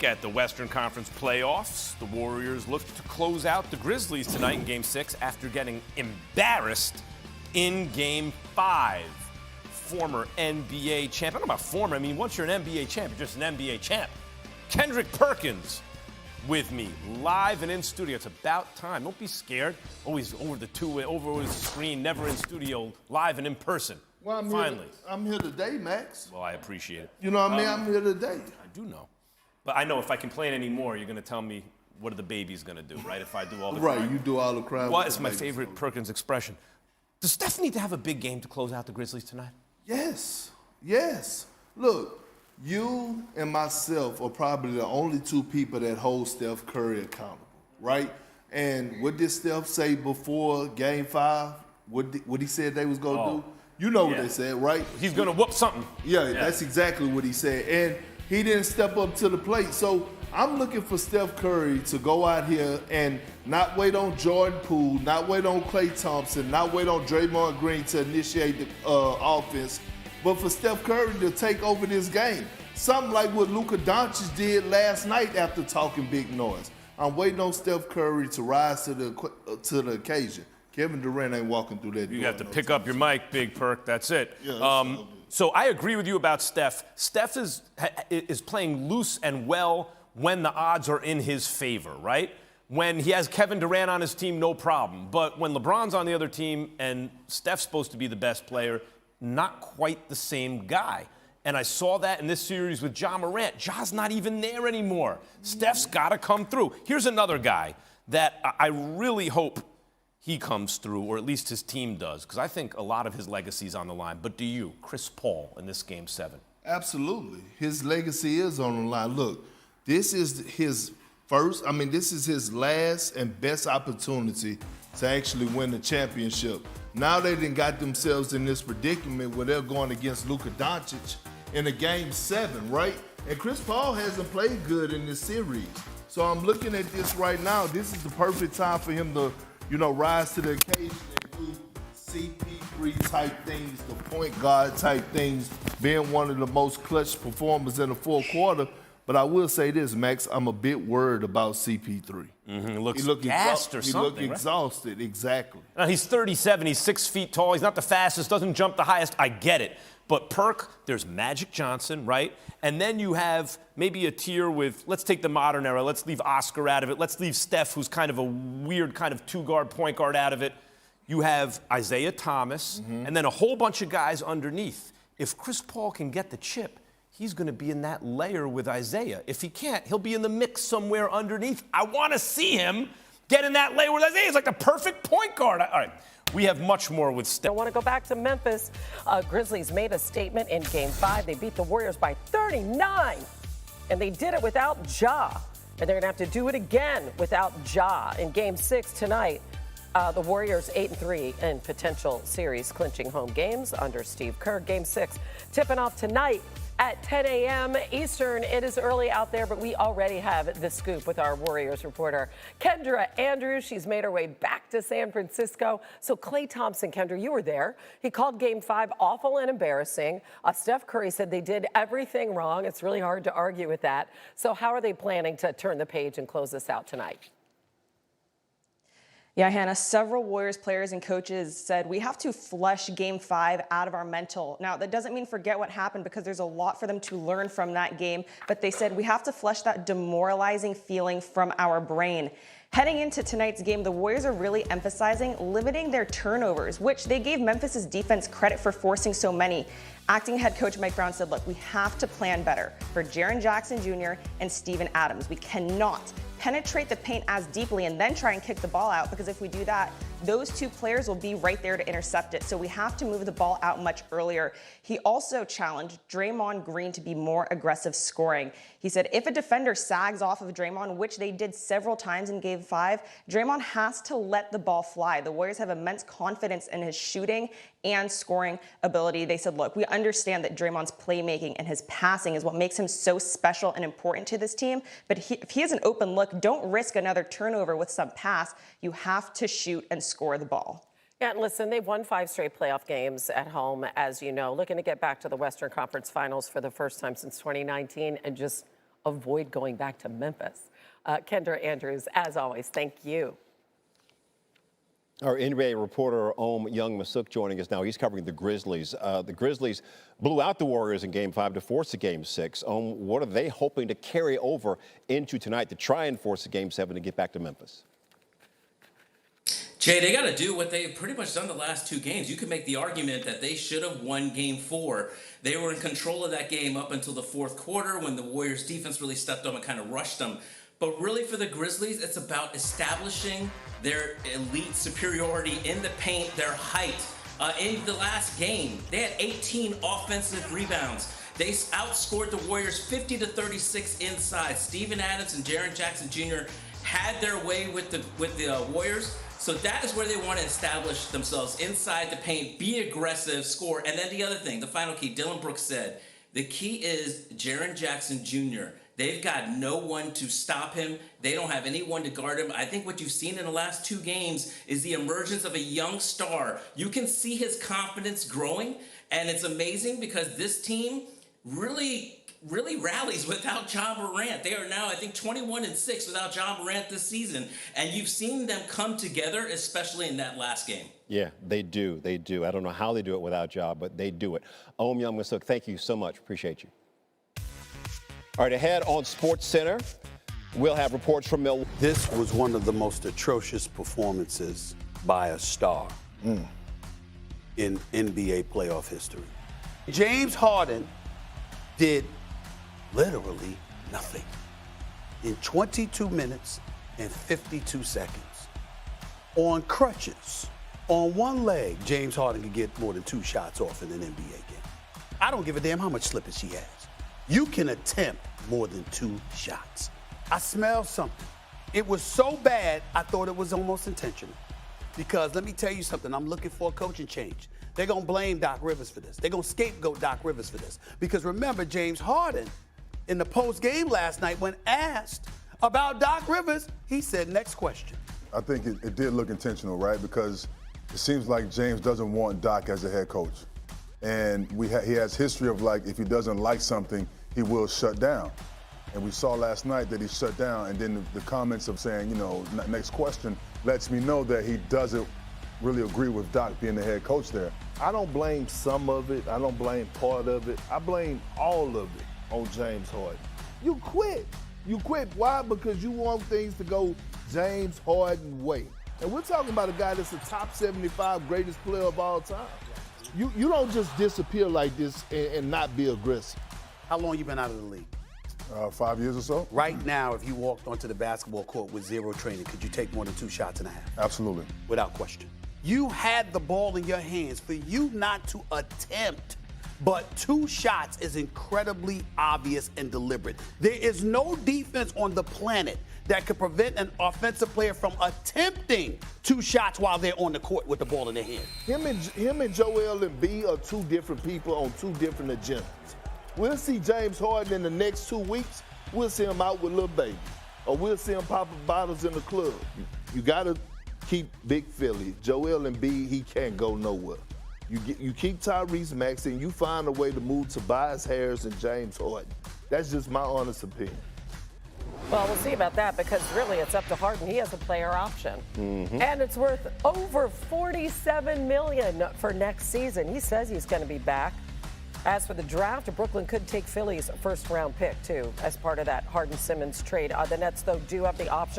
look at the Western Conference playoffs. The Warriors look to close out the Grizzlies tonight in Game 6 after getting embarrassed in Game 5. Former NBA champ. I don't know about former. I mean, once you're an NBA champ, you're just an NBA champ. Kendrick Perkins with me, live and in studio. It's about time. Don't be scared. Always over the screen, never in studio, live and in person. Well, I'm here today, Max. Well, I appreciate it. You know what I mean? I'm here today. I do know. But I know if I complain anymore, you're going to tell me what are the babies going to do, right? If I do all the right, crying. you do all the crying. What is my favorite Perkins expression? Does Steph need to have a big game to close out the Grizzlies tonight? Yes. Yes. Look, you and myself are probably the only two people that hold Steph Curry accountable, right? And what did Steph say before Game 5? What he said they was going to do? You know what they said, right? He's going to whoop something. Yeah, that's exactly what he said. And he didn't step up to the plate. So I'm looking for Steph Curry to go out here and not wait on Jordan Poole, not wait on Klay Thompson, not wait on Draymond Green to initiate the offense, but for Steph Curry to take over this game. Something like what Luka Doncic did last night after talking big noise. I'm waiting on Steph Curry to rise to the occasion. Kevin Durant ain't walking through that door. You have to pick up your mic, Big Perk. That's it. Yeah, so I agree with you about Steph. Steph is playing loose and well when the odds are in his favor, right? When he has Kevin Durant on his team, no problem. But when LeBron's on the other team and Steph's supposed to be the best player, not quite the same guy. And I saw that in this series with Ja Morant. Ja's not even there anymore. Steph's got to come through. Here's another guy that I really hope he comes through, or at least his team does, because I think a lot of his legacy's on the line. But do you, Chris Paul, in this Game 7? Absolutely. His legacy is on the line. Look, this is his this is his last and best opportunity to actually win the championship. Now they done got themselves in this predicament where they're going against Luka Doncic in a Game 7, right? And Chris Paul hasn't played good in this series. So I'm looking at this right now. This is the perfect time for him to, rise to the occasion and do CP3 type things, the point guard type things, being one of the most clutch performers in the fourth quarter. But I will say this, Max, I'm a bit worried about CP3. He looks gassed or something, He looks exhausted, exactly. Now, he's 37, he's 6 feet tall, he's not the fastest, doesn't jump the highest, I get it. But Perk, there's Magic Johnson, right? And then you have maybe a tier with, let's take the modern era, let's leave Oscar out of it, let's leave Steph, who's kind of a weird kind of two-guard, point guard out of it. You have Isaiah Thomas, and then a whole bunch of guys underneath. If Chris Paul can get the chip, he's going to be in that layer with Isaiah. If he can't, he'll be in the mix somewhere underneath. I want to see him get in that layer with Isaiah. He's like the perfect point guard. All right, we have much more with Steph. I want to go back to Memphis. Grizzlies made a statement in Game 5. They beat the Warriors by 39, and they did it without Ja. And they're going to have to do it again without Ja in Game 6 tonight. The Warriors 8-3 in potential series clinching home games under Steve Kerr. Game 6 tipping off tonight at 10 a.m. Eastern. It is early out there, but we already have the scoop with our Warriors reporter, Kendra Andrews. She's made her way back to San Francisco. So Klay Thompson, Kendra, you were there. He called Game 5 awful and embarrassing. Steph Curry said they did everything wrong. It's really hard to argue with that. So how are they planning to turn the page and close this out tonight? Yeah, Hannah, several Warriors players and coaches said we have to flush Game 5 out of our mental. Now, that doesn't mean forget what happened because there's a lot for them to learn from that game, but they said we have to flush that demoralizing feeling from our brain. Heading into tonight's game, the Warriors are really emphasizing limiting their turnovers, which they gave Memphis's defense credit for forcing so many. Acting head coach Mike Brown said, look, we have to plan better for Jaren Jackson Jr. and Steven Adams. We cannot penetrate the paint as deeply and then try and kick the ball out, because if we do that, those two players will be right there to intercept it. So we have to move the ball out much earlier. He also challenged Draymond Green to be more aggressive scoring. He said if a defender sags off of Draymond, which they did several times in Game 5, Draymond has to let the ball fly. The Warriors have immense confidence in his shooting and scoring ability. They said, look, we understand that Draymond's playmaking and his passing is what makes him so special and important to this team. But if he has an open look, don't risk another turnover with some pass. You have to shoot and score the ball. Yeah, and listen, they've won 5 straight playoff games at home, as you know, looking to get back to the Western Conference Finals for the first time since 2019 and just avoid going back to Memphis. Kendra Andrews, as always, thank you. Our NBA reporter, Young Masuk, joining us now. He's covering the Grizzlies. The Grizzlies blew out the Warriors in Game 5 to force a Game 6. What are they hoping to carry over into tonight to try and force a Game 7 to get back to Memphis? Jay, they got to do what they've pretty much done the last two games. You could make the argument that they should have won Game 4. They were in control of that game up until the fourth quarter when the Warriors' defense really stepped up and kind of rushed them. But really for the Grizzlies, it's about establishing their elite superiority in the paint, their height. In the last game, they had 18 offensive rebounds. They outscored the Warriors 50-36 inside. Steven Adams and Jaren Jackson Jr. had their way with the Warriors. So that is where they want to establish themselves inside the paint, be aggressive, score. And then the other thing, the final key, Dylan Brooks said, the key is Jaren Jackson Jr. They've got no one to stop him. They don't have anyone to guard him. I think what you've seen in the last two games is the emergence of a young star. You can see his confidence growing, and it's amazing because this team really rallies without Ja Morant. They are now, I think, 21-6 without Ja Morant this season, and you've seen them come together, especially in that last game. Yeah, they do. They do. I don't know how they do it without Ja, but they do it. Young Masuk, thank you so much. Appreciate you. All right, ahead on Sports Center, we'll have reports from Milwaukee. This was one of the most atrocious performances by a star in NBA playoff history. James Harden did literally nothing in 22 minutes and 52 seconds. On crutches, on one leg, James Harden could get more than 2 shots off in an NBA game. I don't give a damn how much slippage he has. You can attempt more than 2 shots. I smell something. It was so bad, I thought it was almost intentional. Because let me tell you something, I'm looking for a coaching change. They're going to blame Doc Rivers for this. They're going to scapegoat Doc Rivers for this. Because remember, James Harden, in the post-game last night, when asked about Doc Rivers, he said, next question. I think it did look intentional, right? Because it seems like James doesn't want Doc as a head coach. And he has history of, like, if he doesn't like something, he will shut down. And we saw last night that he shut down, and then the comments of saying, you know, next question lets me know that he doesn't really agree with Doc being the head coach there. I don't blame some of it. I don't blame part of it. I blame all of it on James Harden. You quit. You quit. Why? Because you want things to go James Harden way. And we're talking about a guy that's the top 75 greatest player of all time. You don't just disappear like this and not be aggressive. How long you been out of the league? 5 years or so. Right now, if you walked onto the basketball court with 0 training, could you take more than 2 shots and a half? Absolutely. Without question. You had the ball in your hands. For you not to attempt but 2 shots is incredibly obvious and deliberate. There is no defense on the planet that could prevent an offensive player from attempting 2 shots while they're on the court with the ball in their hand. Him and Joel Embiid are 2 different people on 2 different agendas. We'll see James Harden in the next 2 weeks. We'll see him out with Lil Baby. Or we'll see him popping bottles in the club. You got to keep Big Philly. Joel Embiid, he can't go nowhere. You keep Tyrese Maxey and you find a way to move Tobias Harris and James Harden. That's just my honest opinion. Well, we'll see about that because really it's up to Harden. He has a player option. And it's worth over $47 million for next season. He says he's going to be back. As for the draft, Brooklyn could take Philly's first-round pick, too, as part of that Harden-Simmons trade. The Nets, though, do have the option